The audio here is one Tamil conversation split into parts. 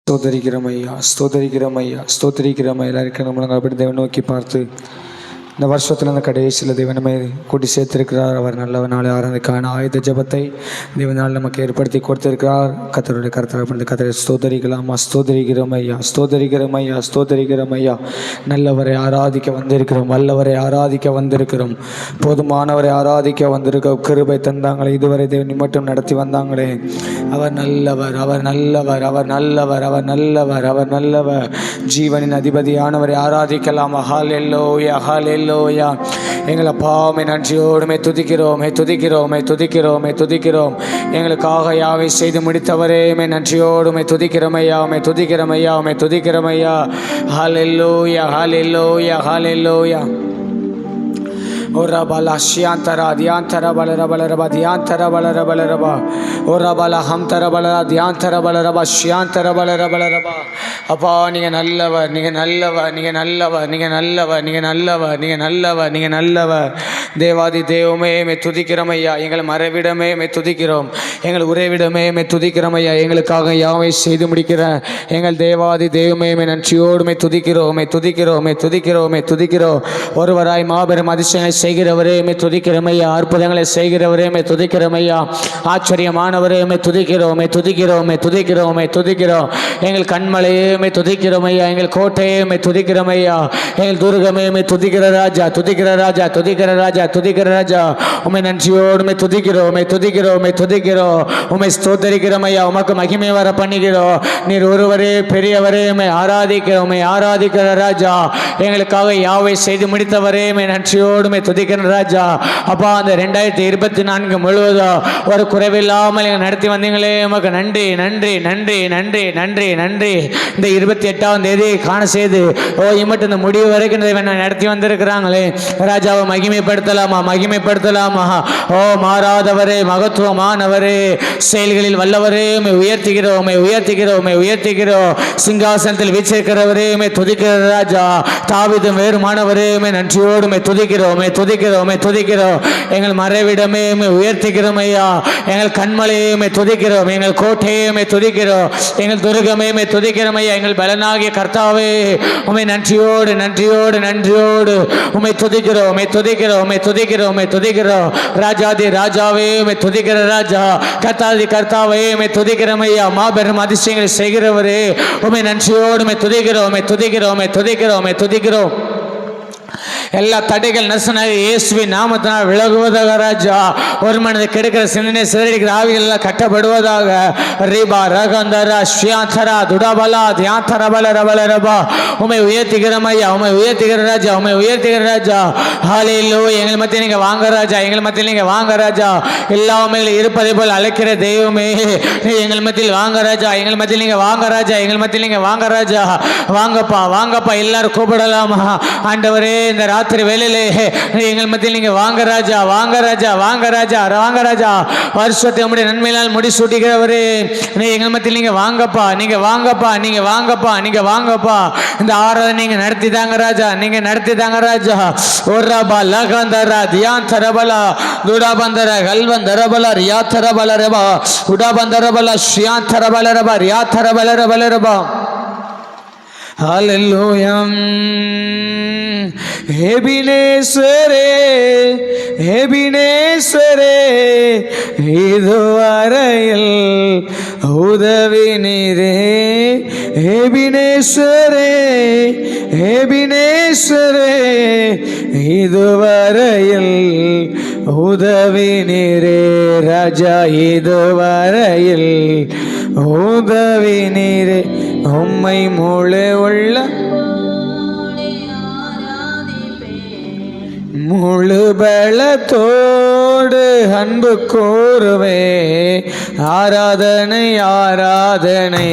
ஸ்தோத்தரிக்கிறமையா, ஸ்தோத்தரிக்கிறமையா, ஸ்தோத்தரிக்கிறமையா. எல்லாருக்கும் நம்மளை அப்படி தேவன் நோக்கி பார்த்து இந்த வருஷத்தில் அந்த கடைசியில் தேவனமே கூட்டி சேர்த்திருக்கிறார். அவர் நல்லவர். நாளை ஆராதனைக்கான ஆயுத ஜபத்தை தேவனால் நமக்கு ஏற்படுத்தி கொடுத்திருக்கிறார். கர்த்தருடைய கர்த்தரை கர்த்தரை ஸ்தோத்தரிக்கலாமா? ஸ்தோத்தரிக்கிறமையா, ஸ்தோத்தரிக்கிறமையா, ஸ்தோத்தரிக்கிறமையா. நல்லவரை ஆராதிக்க வந்திருக்கிறோம், வல்லவரை ஆராதிக்க வந்திருக்கிறோம், போதுமானவரை ஆராதிக்க வந்திருக்க கிருபை தந்தாங்களே, இதுவரை தேவன் மட்டும் நடத்தி வந்தாங்களே. அவர் நல்லவர், அவர் நல்லவர், அவர் நல்லவர், அவர் நல்லவர், அவர் நல்லவர். ஜீவனின் அதிபதியானவரை ஆராதிக்கலாமா? ஹல்லேலூயா, ஹல்லேலூயா. எங்களை பாவமே நன்றியோடுமே துதிக்கிறோம், துதிக்கிறோம், துதிக்கிறோம், துதிக்கிறோம். எங்களுக்காக யாவை செய்து முடித்தவரே நன்றியோடுமே துதிக்கிறமையா, துதிக்கிறமையா, துதிக்கிறமையா. ஹல்லேலூயா, ஹல்லேலூயா, ஹல்லேலூயா. Orabala Shiantara, Diantara Balaraba, Diantara Balaraba, Orabala Hamtara Balara, Diantara Balaraba, Shiantara Balaraba. அப்பா நீங்கள் நல்லவர், நீங்கள் நல்லவர், நீங்கள் நல்லவர், நீங்கள் நல்லவர், நீங்கள் நல்லவர், நீங்கள் நல்லவர், நீங்கள் நல்லவர். தேவாதி தேவமே துதிக்கிறமையா, எங்கள் மறைவிடமே துதிக்கிறோம், எங்கள் உறைவிடமே துதிக்கிறமையா. எங்களுக்காக யாவை செய்து முடிக்கிற எங்கள் தேவாதி தேவமே நன்றியோடுமே துதிக்கிறோம், துதிக்கிறோம், துதிக்கிறோம், துதிக்கிறோம். ஒருவராய் மாபெரும் அதிசயங்களை செய்கிறவரே துதிக்கிறமையா, அற்புதங்களை செய்கிறவரே துதிக்கிறமையா, ஆச்சரியமானவரே துதிக்கிறோம், துதிக்கிறோம், துதிக்கிறோம், துதிக்கிறோம். எங்கள் கண்மலையே துதிக்கிறமையா, எங்கள் கோட்டையே துதிக்கிறமையா, எங்கள் துர்கமே துதிக்கிற ராஜா, துதிக்கிற ராஜா, துதிக்கிற ராஜா, துதிக்கிற ராஜா. உமை நன்றியோடுமே துதிக்கிறோம், துதிக்கிறோம், துதிக்கிறோம். உமை ஸ்தோத்தரிக்கிறமையா, உமக்கு மகிமை வர பண்ணுகிறோம். நீர் ஒருவரே பெரியவரே ஆராதிக்கிறோம், ஆராதிக்கிற ராஜா. எங்களுக்காக யாவை செய்து முடித்தவரே நன்றியோடுமே துதிக்கிற ராஜா. அப்பா, அந்த 2024 முழுவதும் ஒரு குறைவில்லாமல் நடத்தி வந்தீங்களே, உமக்கு நன்றி, நன்றி, நன்றி, நன்றி, நன்றி, நன்றி. இந்த 28ஆம் தேதி காண செய்து இம்மட்டு இந்த முடிவு வரைக்கும் நடத்தி வந்திருக்கிறாங்களே ராஜாவை மகிமைப்படுத்தலாமா, மகிமைப்படுத்தலாமா. மாறாதவரே, மகத்துவமானவரே, செயல்களில் வல்லவரே உயர்த்துகிறோம், உயர்த்துகிறோம், உயர்த்துகிறோம். சிங்காசனத்தில் வீச்சிருக்கிறவரே துதிக்கிற ராஜா. தாவீதும் வேறுமானவரே நன்றியோடு துதிக்கிறோம், துதிக்கிறோம், துதிக்கிறோம். எங்கள் மறைவிடமே உயர்த்துகிறோம் ஐயா, எங்கள் கண்மலையுமே துதிக்கிறோம், எங்கள் கோட்டையுமே துதிக்கிறோம், எங்கள் துர்கமே துதிக்கிறோம் ஐயா. எங்கள் பலனாகிய கர்த்தாவே உமை நன்றியோடு, நன்றியோடு, நன்றியோடு உமை துதிக்கிறோம், துதிக்கிறோம், துதிக்கிறோம், துதிக்கிறோம். ராஜாதி ராஜாவே துதிக்கிற ராஜா, கர்த்தாதி கர்த்தாவே துதிக்கிறோம் ஐயா. மாபெரும் அதிசயங்களை செய்கிறவரே உமை நன்றியோடு துதிக்கிறோம், துதிக்கிறோம், துதிக்கிறோம், துதிக்கிறோம். எல்லா தடைகள் நசனாக இயேசுவின் நாமத்தினால் விலகுவதாக ராஜா. ஒரு மனதை கெடுக்கிற சிந்தனை சிதறடிக்கிற ஆவிகள் எல்லாம் கட்டப்படுவதாக. ரீபா ரகந்தரா ஸ்ரீயாந்தரா துடாபலா தியாந்தர பல ரபல ரபா. உமை உயர்த்துகிறோம் ஐயா, உமை உயர்த்துகிற ராஜா, உமை உயர்த்துகிற ராஜா. ஹல்லேலூயா. எங்கள் மத்தியில் நீங்கள் வாங்க ராஜா, எங்கள் மத்தியில் நீங்கள் வாங்க ராஜா. எல்லாமே இருப்பதை போல் அழைக்கிற தெய்வமே எங்கள் மத்தியில் வாங்க ராஜா, எங்கள் மத்தியில் நீங்கள் வாங்க ராஜா, எங்கள் மத்தியில் நீங்கள் வாங்க ராஜா. வாங்கப்பா, வாங்கப்பா, எல்லாரும் கூப்பிடலாமா ஆண்டவரே. இந்த ராத்திரி வேளையிலே எங்கள் மத்தியில் நீங்க வாங்க ராஜா, வாங்க ராஜா, வாங்க ராஜா, வாங்க ராஜா. வருஷத்தை உம்முடைய நன்மையினால் முடிசூட்டுகிறவரே எங்கள் மத்தியில் நீங்க வாங்கப்பா, நீங்க வாங்கப்பா, நீங்க வாங்கப்பா, நீங்க வாங்கப்பா. இந்த ஆராதனை நீங்க நடத்தி தாங்க ராஜா, நீங்க நடத்தி தாங்க ராஜா. ஓரபா லகந்தரா தியாந்தரபலா துடாபந்தர கல்வந்தரபல ரியாத்தரபல ரபா உடாபந்தரபல ஷியாந்தரபல ரபா ரியாத்தரபல ரபல ரபா. ஹல்லேலூயா. எபினேசரே, எபினேசரே, இதுவரையில் உதவி நீரே. எபினேசரே, எபினேசரே, இதுவரையில் உதவி நீரே ராஜா. இதுவரையில் உதவி நீரே. உம்மை முழு உள்ள முழு பலத்தோடு அன்பு கூறுவே. ஆராதனை, ஆராதனை,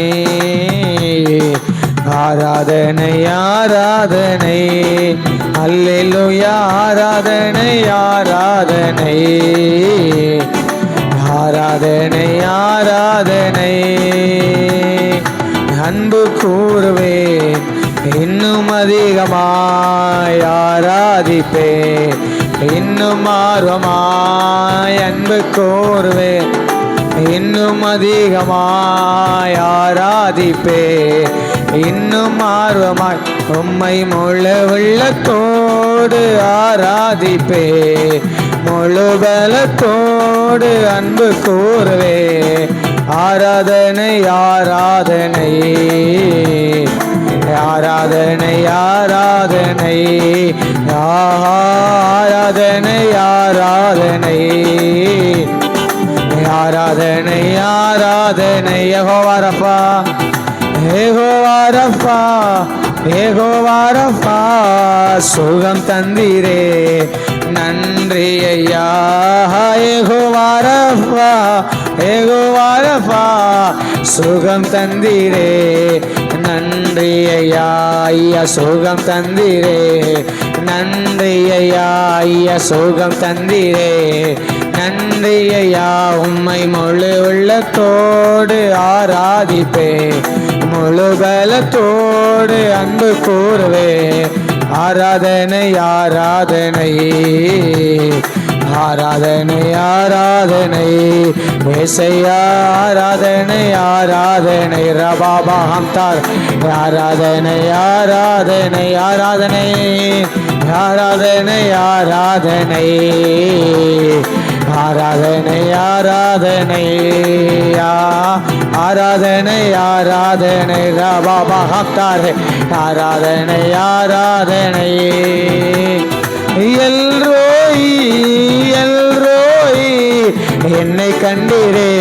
ஆராதனை, ஆராதனை. அல்லேலூயா. ஆராதனை, ஆராதனை, ஆராதனை, ஆராதனை. அன்பு கூறுவேன், இன்னும் அதிகமாய் ஆராதிப்பேன், இன்னும் ஆர்வமாய் அன்பு கூறுவேன். இன்னும் அதிகமாய் ஆராதிப்பே, இன்னும் ஆர்வமாய் உம்மை முழு உள்ளத்தோடு ஆராதிப்பே, முழு பலத்தோடு அன்பு கூறுவே. ஆராதனை ஆராதனை ஆராதனை ஆராதனை ஆராதனை ஆராதனை ஆராதனை ஆராதனை. Jehovah Rapha, Jehovah Rapha, Jehovah Rapha, சுகம் தந்தீரே நன்றி ஐயா. யெகோவா ரஃபா, யெகோவா ரஃபா, சுகம் தந்தீரே நன்றி ஐயா. ஐயா சுகம் தந்தீரே நன்றி ஐயா. ஐயா சுகம் தந்தீரே நன்றி ஐயா. உம்மை முழு உள்ளத்தோடு ஆராதிப்பே, முழு பலத்தோடு அன்பு கூறுவே. ஆராதனை ஆராதனை ஆராதனை ஆராதனை ஏசையா. ஆராதனை ஆராதனை ரபாபா ஹம்தார். ஆராதனை ஆராதனை ஆராதனை ஆராதனை ஆராதனை ஆராதனை ஆராதனை ஆராதனை ஆராதனை ரபாபா ஹம்தார். ஆராதனை ஆராதனை. எல்ரோய் எல்ரோய் என்னை கண்டீரே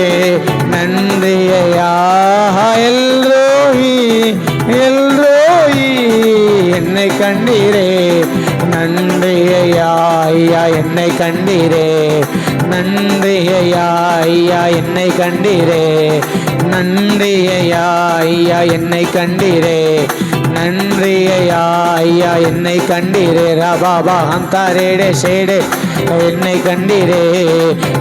நன்றி ஐயா. எல்ரோய் எல்ரோய் என்னை கண்டீரே நன்றி ஐயா. ஐயா என்னை கண்டீரே நன்றி ஐயா. ஐயா என்னை கண்டீரே நன்றி ஐயா. ஐயா என்னை கண்டீரே நன்றி ஐயா. ஐயா என்னை கண்டீரே ரபாபா ஹந்தாரேடே ஷேடே என்னை கண்டீரே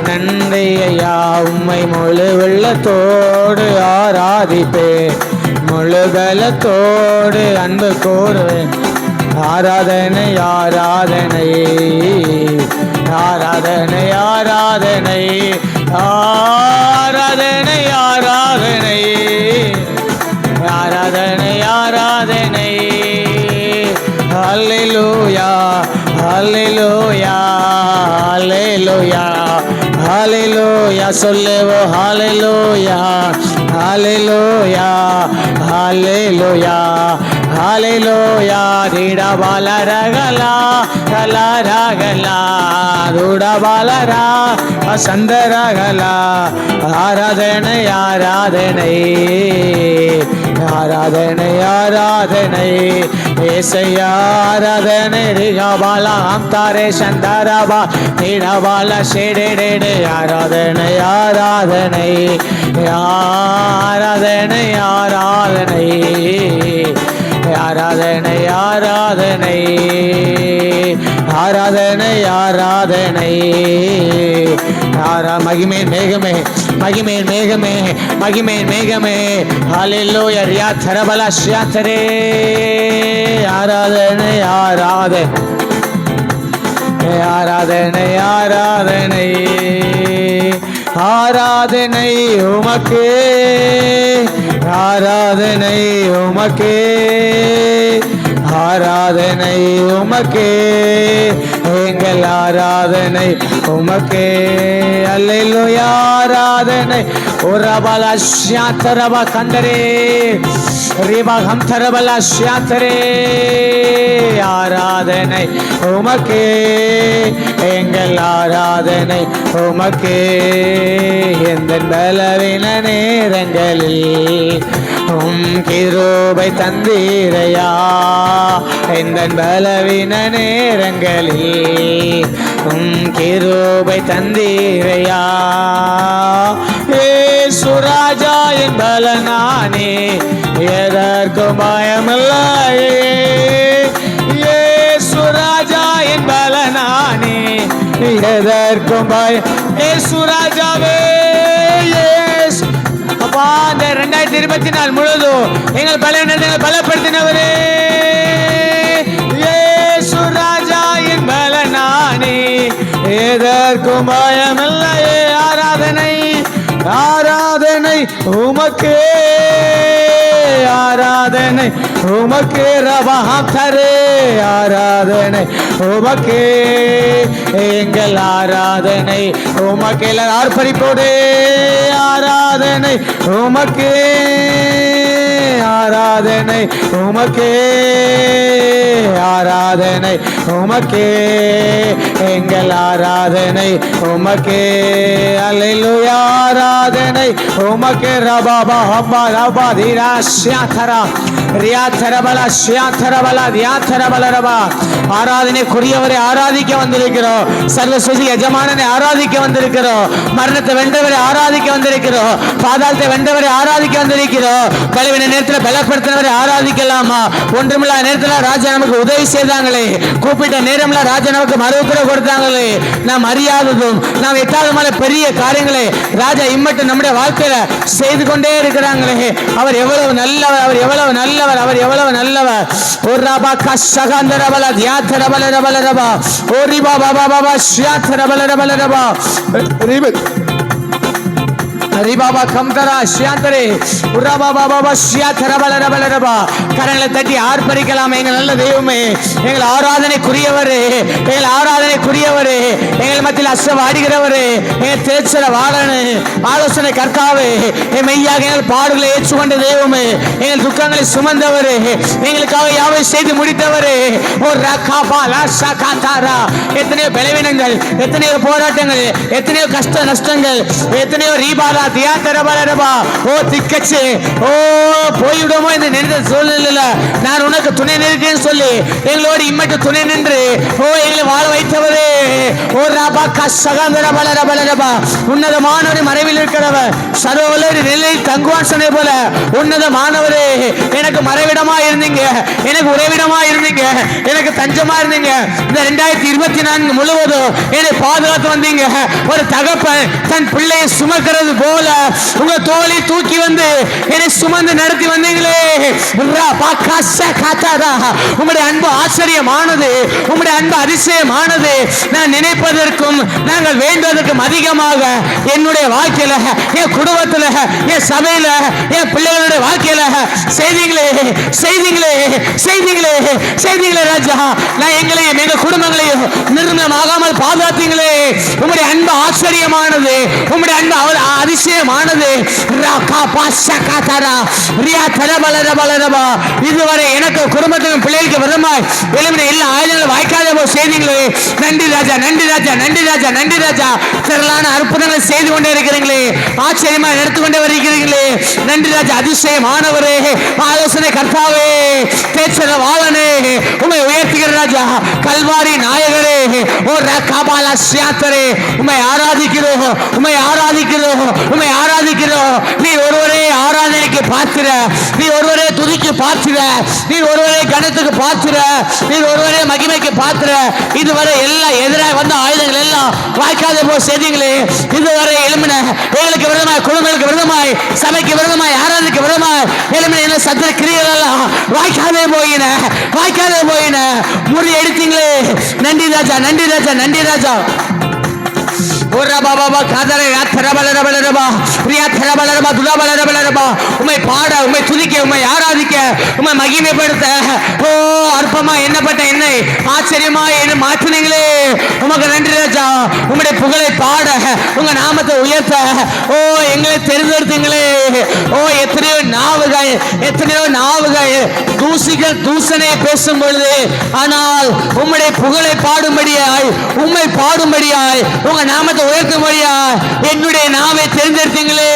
நன்றி ஐயா. உம்மை முழு உள்ளத்தோடு ஆராதிப்பே, முழு பலத்தோடு அன்பு கூறுவேன். ஆராதனை ஆராதனை ஆராதனை ஆராதனை ஆராதனை ஆராதனை ஆராதனை ஆராதனை. ஹல்லேலூயா ஹல்லேலூயா ஹல்லேலூயா ஹல்லேலூயா. சொல்லுவோ ஹல்லேலூயா ஹல்லேலூயா ஹல்லேலூயா ஹல்லேலூயா. தீடா பாலரகலா கலாரகலா தூடா பாலரா சந்தரகலா. ஆராதனை ஆராதனை ஆராதனை ஆராதனை ஏசையா. ஆராதனை ரிகாபாலா ஹம்தாரே சந்தரபா தீடாபாலா ஷேடேடே. ஆராதனை ஆராதனை ஆராதனை ஆராதனை ஆராதனை ஆராதனை ஆராதனை ஆராதனை. மகிமேன் மேகமே மகிமேன் மேகமே மகிமேன் மேகமே. ஹல்லேலூயா ரியா தரபலா ஷியாத்தரே. ஆராதனை ஆராதனை ஆராதனை ஆராதனை ஆராதனை உமக்கே ஆராதனை உமக்கே ஆராதனை உமக்கே எங்கள் ஆராதனை உமக்கே. அல்லேலூயா. ஆராதனை ஓரபல ஷ்யாத்தரப கந்தரே ரிபகம் தரபல ஷ்யாத்தரே. ஆராதனை உமக்கே எங்கள் ஆராதனை உமக்கே. எந்த பலவீன நேரங்களில் கிருபை தந்தீரையா. எந்த பலவீன நேரங்களில் கிருபை தந்தீரையா. ஏசு ராஜா என் பலனானே எதற்கும் பயமில்லையே. ஏசு ராஜா என் பலனானே எதற்கும் பயம். ஏசு ராஜாவே அப்பா இந்த 2024 முழுதும் எங்கள் பலப்படுத்தினவரே. ஏசு ராஜா என் பலனானே எதற்கும் பயமில்லையே. ஆராதனை உமக்கே ஆராதனை உமக்கே ரபாம் தரே ஆராதனை உமக்கே எங்கள் ஆராதனை உமக்கே எல்லாரும் ஆர்ப்பரிப்போடு ஆராதனை உமக்கே ஆராதனை உமக்கே ஆராதனை உமக்கே எங்கள் ஆராதனை உமக்கே அல்லேலூயா ஆராதனை உமக்கே ரபாபா ஹப்பா ரபா தீரா ஷ்யாதரா ரியாதரபல ஷ்யாதரபல தியாதரபல ரபா ஆராதனைக்குரியவரை ஆராதிக்க வந்திருக்கிறோம். சர்வ சுசி எஜமானனை ஆராதிக்க வந்திருக்கிறோம். மரணத்தை வென்றவரை ஆராதிக்க வந்திருக்கிறோம். பாதாளத்தை வென்றவரை ஆராதிக்க வந்திருக்கிறோம். பலவீன நேரத்தில் பலப்படுத்தினவரை ஆராதிக்கலாமா? ஒன்றுமில்லா நேரத்தில் ராஜா நமக்கு உதவி செய்தாங்களே, கூப்பிட்ட நேரம்ல ராஜா நமக்கு மறு உத்தரவு கொடுத்தாங்களே, நாம் அறியாததும் நாம் எட்டாதமான பெரிய காரியங்களை ராஜா இம்மட்டும் நம்முடைய வாழ்க்கையில செய்து கொண்டே இருக்கிறாங்களே. அவர் எவ்வளவு நல்லவர், அவர் எவ்வளவு நல்லவர், அவர் எவ்வளவு நல்லவர். ஒரு ரபா கஷகந்தரபல தியாதரபல ரபல ரபா ஓரி பாபா பாபா ஷ்யாதரபல ரபல ரபா ரிபாபா கம்தரா ஷ்யாந்தரே உரபா பாபா ஷ்யாதரபல ரபல ரபா. கரங்களை தட்டி ஆர்ப்பரிக்கலாம். எங்கள் நல்ல தெய்வமே, எங்கள் ஆராதனைக்குரியவரே, எங்கள் ஆராதனைக்குரியவரே, எங்கள் மத்தியில் அசவாடுகிறவரே, எங்கள் தேச்சர வாழனு ஆலோசனை கர்த்தாவே, மெய்யாக எங்கள் பாடுகளை ஏற்றுக்கொண்ட தெய்வமே, எங்கள் துக்கங்களை சுமந்தவரே, எங்களுக்காக யாவை செய்து முடித்தவரே. ஒரு எத்தனையோ பலவீனங்கள், எத்தனையோ போராட்டங்கள், எத்தனையோ கஷ்ட நஷ்டங்கள், எத்தனையோ ரீபாலா தியாதரபலரபா ஓ திக்கச்சு ஓ போய்விடுமோ என்று நினைத்த சூழ்நிலையில நான் உனக்கு துணை நிற்கிறேன்னு சொல்லி எங்களோடு இம்மட்டு துணை நின்று ஓ எங்களை வாழ வைத்தவரே. ஓ ரபா கஷகந்தரபலரபலரபா உன்னதமானவரை மறைவில் இருக்கிறவர் சர்வவல்லவர் நிலையில் தங்குவான் சொன்ன போல உன்னதமானவரே, எனக்கு மறைவிடமா இருந்தீங்க, எனக்கு உறைவிடமா இருந்தீங்க, எனக்கு தஞ்சமா இருந்தீங்க. இந்த 2024 முழுவதும் என்னை பாதுகாத்து வந்தீங்க. ஒரு தகப்பன் தன் பிள்ளையை சுமக்கிறது போல உங்க தோளை தூக்கி வந்து என்னை சுமந்து நடத்தி வந்தீங்களே. உங்களுடைய அன்பு ஆச்சரியமானது, உங்களுடைய அன்பு அதிசயமானது. நான் நினைப்பதற்கும் நாங்கள் வேண்டுவதற்கும் அதிகமாக என்னுடைய வாழ்க்கையில, என் குடும்பத்தில், என் சபையில, என் பிள்ளைகளுடைய வாழ்க்கையில செய்தீங்களே செய்தீங்களே செய்தீங்களே செய்தீங்களே ராஜா. நான் எங்களையும் எங்க குடும்பங்களையும் நிர்மலமாகாமல் பாதுகாத்தீங்களே. உங்களுடைய அன்பு ஆச்சரியமானது, உங்களுடைய அன்பு அதிசயமானது. இதுவரை எனக்கு குடும்பத்துக்கும் பிள்ளைகளுக்கு விதமாய் எழுப்பின எல்லா ஆயுதங்களும் வாய்க்காத செய்தீங்களே. நன்றி ராஜா, நன்றி ராஜா, நன்றி ராஜா, நன்றி ராஜா. திரளான அற்புதங்களை செய்து கொண்டே இருக்கிறீங்களே, ஆச்சரியமா எடுத்துக்கொண்டே வருகிறீங்களே. நன்றி ராஜா, அதிசயமானவரே, ஆலோசனை கர்த்தாவே, தேச்சர வாழனே, உம்மை உயர்த்துகிற ராஜா, கல்வாரி நாயகரே, ஓ ரகாபாலா சியாத்தரே, உம்மை ஆராதிக்கிறோம், உம்மை ஆராதிக்கிறோம், உம்மை ஆராதிக்கிறோம். நீ ஒருவரே ஆராதனைக்கு பாத்திர, நீ ஒருவரே துதிக்கு பாத்திர, நீ ஒருவரே கணத்துக்கு பாத்திர, நீ ஒருவரே மகிமைக்கு பாத்திர. இதுவரை எல்லாம் எதிராக வந்த ஆயுதங்கள் எல்லாம் வாய்க்காத போய் செய்தீங்களே. இதுவரை எழுமின எங்களுக்கு விரதமாய், குடும்பங்களுக்கு விரதமாய், சபைக்கு விரதமாய், ஆராதனைக்கு விரதமாய் எழுமின என்ன சத்திர கிரியைகள் எல்லாம் வாய்க்காதே போயின, வாய்க்காதே போயின. முறி எடுத்தீங்களே. நன்றி ராஜா, நன்றி ராஜா, நன்றி ராஜா. உம்மை பாட, உம்மை துதிக்க, உம்மை ஆராதிக்க, உம்மை மகிமைப்படுத்த ஓ அற்பமா எண்ணப்பட்ட என்னை ஆச்சரியமா என்ன மாற்றினீங்களே. உமக்கு நன்றி ராஜா. உம்முடைய புகழை பாட, உங்க நாமத்தை உயர்த்த ஓ எங்களை தெரிந்தெடுத்தீங்களே. ஓ எத்தனையோ நாவுகள், எத்தனையோ நாவுகள் தூசிகள் தூசனை பேசும் பொழுது, ஆனால் உம்முடைய புகழை பாடும்படியாய், உம்மை பாடும்படியாய், உங்க நாமத்தை உயர்த்தும்படியா என்னுடைய நாவை தெரிந்தெடுத்தீங்களே,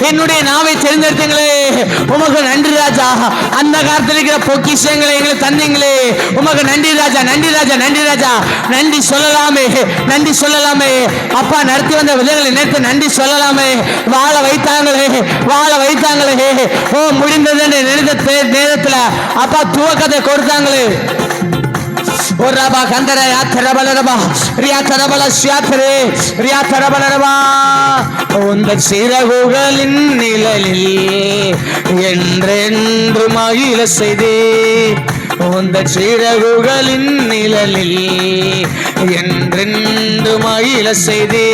என்னுடைய நாவை தெரிந்தெடுத்தீங்களே. உமக்கு நன்றி ராஜா. அந்த காலத்தில் இருக்கிற பொக்கிஷங்களை எங்களுக்கு தந்தீங்களே. உமக்கு நன்றி ராஜா, நன்றி ராஜா, நன்றி ராஜா. நன்றி சொல்லலாமே, நன்றி சொல்லலாமே. அப்பா நடத்தி வந்த விதங்களை நினைத்து நன்றி சொல்லலாமே. வாழ வைத்தாங்களே, வாழ வைத்தாங்களே. ஓ முடிந்தது என்று நினைத்த நேரத்தில் அப்பா துவக்கத்தை கொடுத்தாங்களே. ஒரு ரபா கந்தர யாத்திரபலரபா ரியாத்திரபல ஷியாத்திரே ரியாத்திரபலரபா. உந்த சிறகுகளின் நிழலில் என்றென்று மகிழ செய்தே, உந்த சிறகுகளின் நிழலில் என்றென்று மகிழ செய்தே.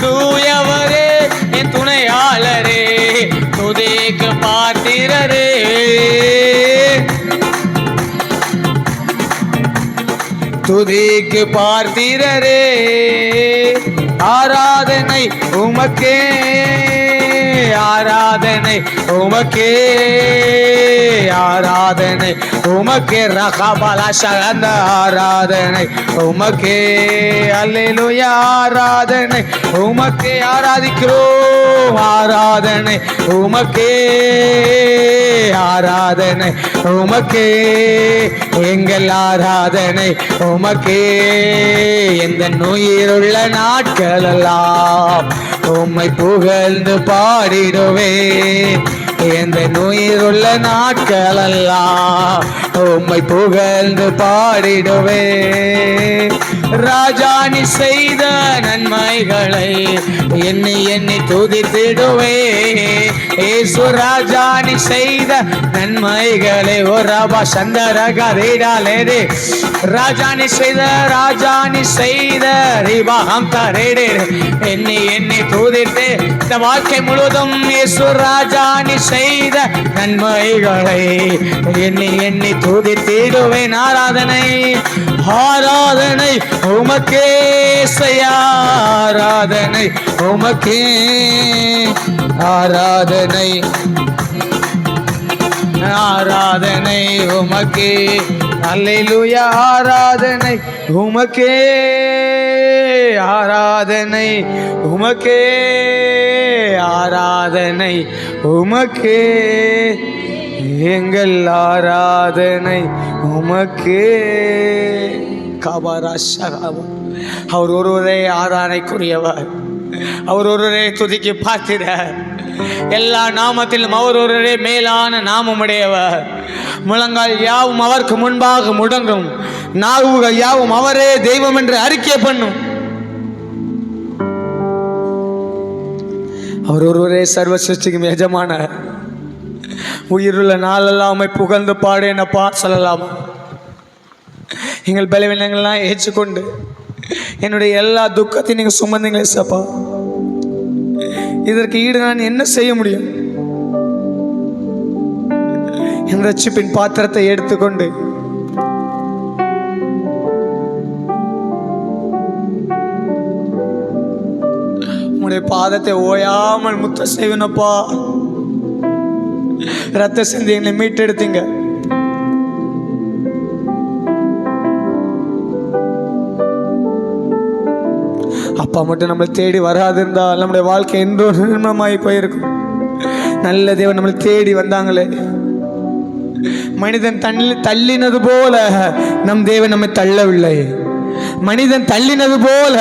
தூயவரே என் துணையாள துதிக்கு பார்த்தீரரே. ஆராதனை உமக்கே, ஆராதனை உமக்கே, ஆராதனை உமக்கே. ரகபலா சகந்த ஆராதனை உமக்கே. அல்லேலூயா. ஆராதனை உமக்கே. ஆராதிக்கிறோம். ஆராதனை உமக்கே, ஆராதனை உமக்கே. எங்கள் ஆராதனை உமக்கே. எந்த உயிருள்ள நாட்களெல்லாம் உம்மை புகழ்ந்து பாடிடுவேன். எந்த உயிருள்ள நாட்களெல்லாம் உம்மை புகழ்ந்து பாடிடுவேன். ராஜா நீ செய்த நன்மைகளை எண்ணி எண்ணி துதித்திடுவேன். ஏசு ராஜா நீ செய்த நன்மைகளை ஓ ரபா சந்தரகரேடாலே. ராஜா நீ செய்த, ராஜா நீ செய்த ரிபாகம் தரேடே. எண்ணி எண்ணி துதித்து இந்த வாழ்க்கை முழுவதும் ஏசு ராஜா நீ செய்த நன்மைகளை எண்ணி எண்ணி துதித்திடுவேன். ஆராதனை, ஆராதனை உமக்கே செய்யா. ஆராதனை உமக்கே, ஆராதனை, ஆராதனை உமக்கே. அல்லேலூயா. ஆராதனை உமக்கே, ஆராதனை உமக்கே, ஆராதனை உமக்கே. எங்கள் ஆராதனை உமக்கே. அவர் ஒருவரே ஆராதனைக்குரியவர். அவர் ஒருவரே துதிக்கு பார்க்கிறார். எல்லா நாமத்திலும் அவர் ஒருவரே மேலான நாமமுடையவர். முழங்கால் யாவும் அவருக்கு முன்பாக முடங்கும், நாவுகள் யாவும் அவரே தெய்வம் என்று அறிக்கை பண்ணும். அவர் ஒருவரே சர்வ சிருஷ்டிக்கும் எஜமான. உயிருள்ள நாளெல்லாம் புகழ்ந்து பாடு என்னப்பா சொல்லலாமா? எங்கள் பலவீனங்கள்லாம் ஏற்றுக்கொண்டு என்னுடைய எல்லா துக்கத்தையும் நீங்கள் சுமந்தீங்களே சப்பா. இதற்கு ஈடு நான் என்ன செய்ய முடியும்? என் ரட்சிப்பின் பாத்திரத்தை எடுத்துக்கொண்டு உங்களுடைய பாதத்தை ஓயாமல் முத்த செய்வனப்பா. ரத்த சிந்தி எங்களை மீட்டெடுத்தீங்க. அப்பா மட்டும் நம்மளை தேடி வராது இருந்தால் நம்முடைய வாழ்க்கை என்றோ நிர்மலமாகி போயிருக்கும். நல்ல தேவன் நம்மளை தேடி வந்தாங்களே. மனிதன் தள்ளினது போல நம் தேவன் நம்மை தள்ளவில்லை. மனிதன் தள்ளினது போல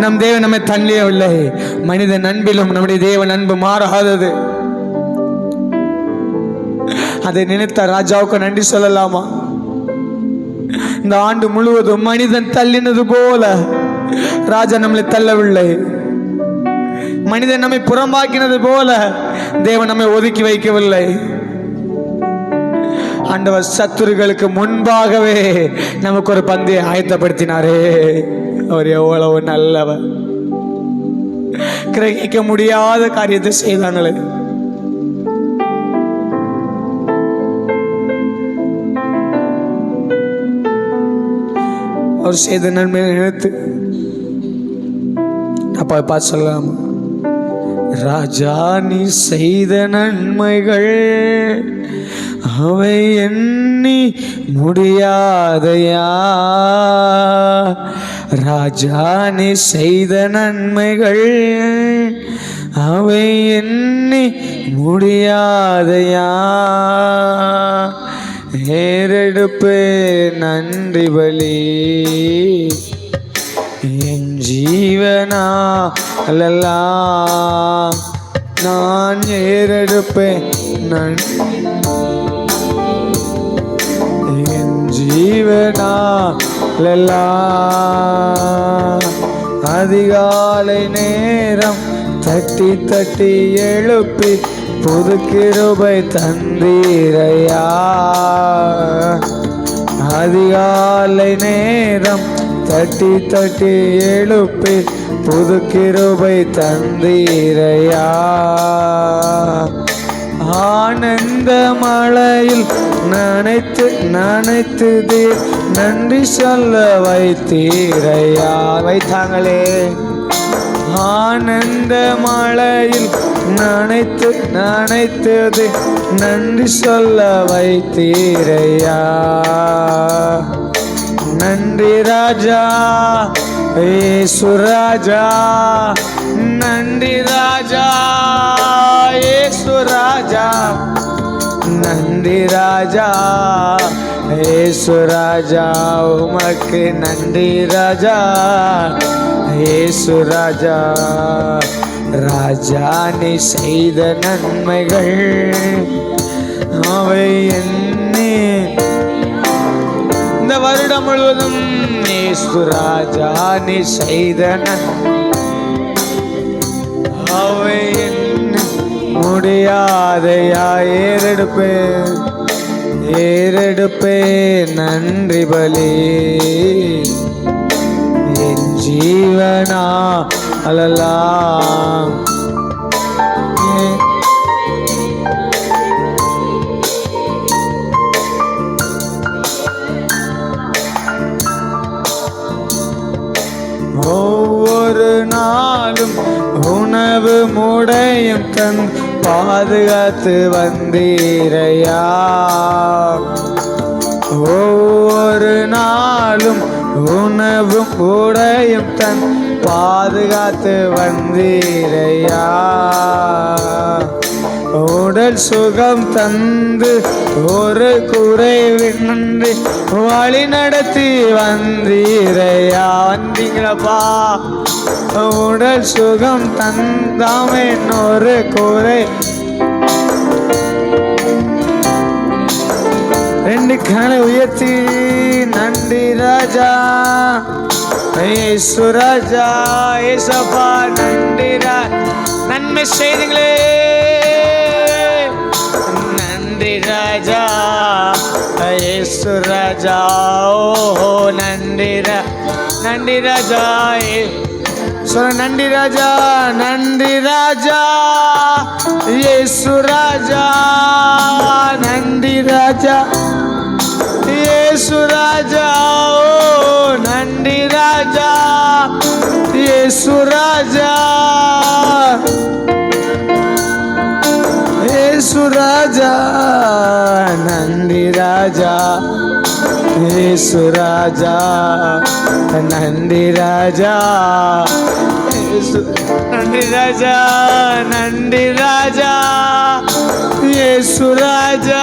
நம் தேவன் நம்மை தள்ளவில்லை. மனிதன் அன்பிலும் நம்முடைய தேவன் அன்பு மாறாதது. அதை நினைத்த ராஜாவுக்கு நன்றி சொல்லலாமா? இந்த ஆண்டு முழுவதும் மனிதன் தள்ளினது போல ராஜா நம்மளை தள்ளவில்லை. மனிதன் நம்மை புறம்பாக்கினது போல தேவன் நம்மை ஒதுக்கி வைக்கவில்லை. ஆண்டவர் சத்துருக்களுக்கு முன்பாகவே நமக்கு ஒரு பந்தை ஆயத்தப்படுத்தினாரே. அவர் எவ்வளவு நல்லவர். கிரகிக்க முடியாத காரியத்தை செய்தாங்களே. அவர் செய்த நன்மையை நினைத்து அப்பா பார்த்து சொல்லலாமா? ராஜா நீ செய்த நன்மைகள் அவை எண்ணி முடியாதையா. ராஜா நீ செய்த நன்மைகள் அவை எண்ணி முடியாதையா. ஏறெடுப்பு நன்றி பலி என் ஜீவனாலெல்லாம் நான் ஏறெடுப்பேன் என் ஜீவனாலெல்லாம். அதிகாலை நேரம் தட்டி தட்டி எழுப்பி புது கிருபை தந்தீரையா. அதிகாலை நேரம் தட்டி தட்டி எழுப்பி புது கிருபை தந்தீரையா. ஆனந்த மழையில் நனைத்து நனைத்து நன்றி சொல்ல வைத்தீரையா. வைத்தாங்களே. ஆனந்த மழையில் நனைத்து நனைத்தது நன்றி சொல்ல வைத்தீரையா. நன்றி ராஜா இயேசு ராஜா, நன்றி ராஜா இயேசு ராஜா, நன்றி ராஜா இயேசு ராஜா, உமக்கு நன்றி ராஜா இயேசு ராஜா. ராஜா நீ செய்த நன்மைகள் அவை என்னே இந்த வருடம் முழுவதும். இயேசு ராஜா நீ செய்த அவை என்ன முடியாதையா. ஏறெடுப்பே நன்றி பலி. என் ஜீவனா அழலாம் ஒவ்வொரு நாளும் உணவு முடையும் தன் பாதுகாத்து வந்தீரையா. ஒவ்வொரு நாளும் உணவும் உடையும் தன் பாதுகாத்து வந்தீரையா. உடல் சுகம் தந்து ஒரு குறைவின்றி வழி நடத்தி வந்தீரையா. வந்தீங்களப்பா. உடல் சுகம் தந்தாமே ஒரு குறை. ரெண்டு கணை உயர்த்தி நன்றி ராஜா இயேசு ராஜா ஏசப்பா. நன்றி நன்மை செய்துங்களே. நன்றி ராஜா இயேசு ராஜா. ஓஹோ நன்றி நன்றி ராஜா. நன்றி ராஜா, நன்றி ராஜா இயேசு ராஜா, நன்றி ராஜா இயேசு ராஜா. ஓ நன்றி ராஜா இயேசு ராஜா, இயேசு ராஜா. நன்றி ராஜா இயேசு ராஜா, நன்றி ராஜா நன்றி ராஜா, நன்றி ராஜா இயேசு ராஜா,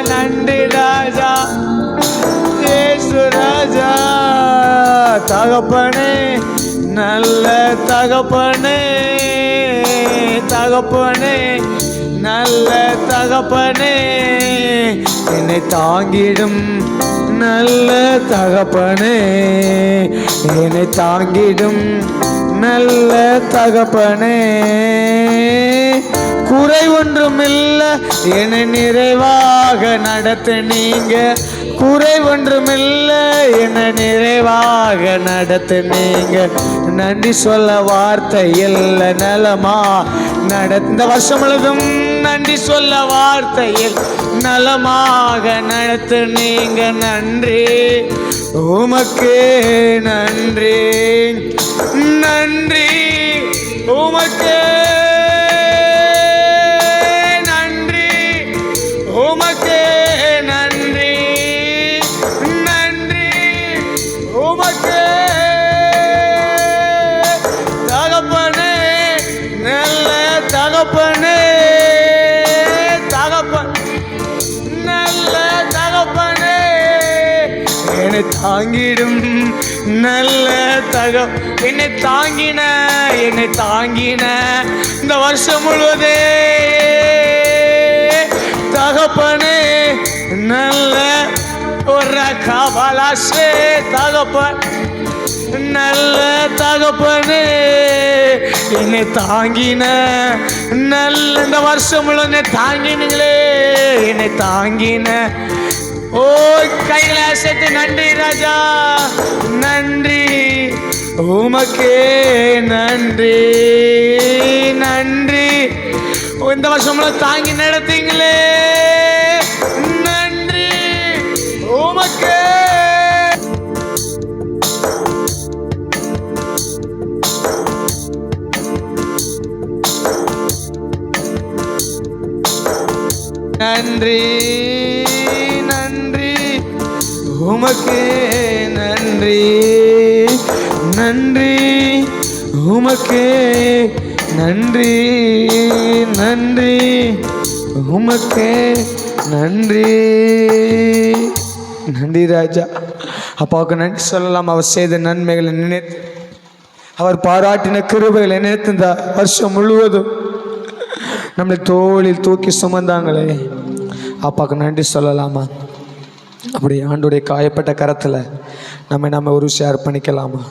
நன்றி ராஜா இயேசு ராஜா. தகப்பனே நல்ல தகப்பனே, தகப்பனே நல்ல தகப்பனே, என்னை தாங்கிடும் நல்ல தகப்பனே, என்னை தாங்கிடும் நல்ல தகப்பனே. குறை ஒன்றுமில்லை என்னை நிறைவாக நடத்த நீங்க, குறை ஒன்றுமில்லை என்னை நிறைவாக நடத்த நீங்க. நன்றி சொல்ல வார்த்தை இல்லை நலமா இந்த வருஷம் முழுதும் நன்றி சொல்ல வார்த்தையில் நலமாக நடத்து நீங்க. நன்றி உமக்கே நன்றி, நன்றி உமக்கே நன்றி, உமக்கே நன்றி, நன்றி உமக்கே. தகப்பனே நல்ல தகப்பனே, தகப்பன் நல்ல தகப்பனே, என்னை தாங்கிடும் நல்ல என்னை தாங்கின, என்னை தாங்கின இந்த வருஷம் முழுவதே தகப்பனே நல்ல ஒரு காவலாசே. தகப்பன் நல்ல தகப்பனே என்னை தாங்கின நல்ல இந்த வருஷம் முழுவதும் தாங்கினீங்களே, என்னை தாங்கின. ஓ கைகளை அசைத்து நன்றி ராஜா, நன்றி உமக்கே நன்றி, நன்றி இந்த வருஷம்லாம் தாங்கி நடத்தீங்களே, நன்றி உமக்கு. நன்றி நன்றி உமக்கே நன்றி, நன்றி உமக்கே நன்றி, நன்றி உமக்கே நன்றி. நன்றி ராஜா. அப்பாவுக்கு நன்றி சொல்லலாம். அவர் செய்த நன்மைகளை நினைத்து, அவர் பாராட்டின கிருபைகளை நினைத்து இந்த வருஷம் முழுவதும் நம்மளை தோளில் தூக்கி சுமந்தாங்களே, அப்பாவுக்கு நன்றி சொல்லலாமா? அப்படி ஆண்டுடைய காயப்பட்ட கரத்தில் நம்ம ஒரு ஷேர் பண்ணிக்கலாமா?